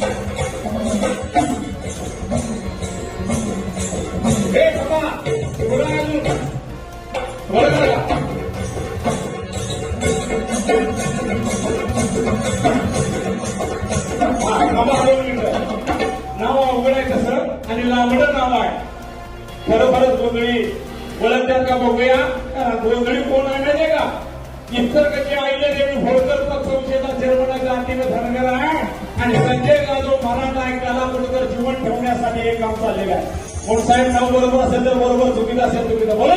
हे बाबा थोडा अजून थोडं करा. नाव अवघड आहे तसं आणि लांबडं नाव आहे. खरोखरच गोंधळी बोलत्यात का बघूया. गोंधळी कोण आहे माहितीये का? इतरकचे आईले देवी होळकर पक्षविषेचा चेअरमन जातीनं धनगर आहे आणि संजय जाधव मराठा ऐकायला कुठेतर जीवन ठेवण्यासाठी हे काम चाललेलं आहे. म्हणून साहेब नाव बरोबर असेल तर बरोबर, चुकीचं असेल चुकीचं बोला.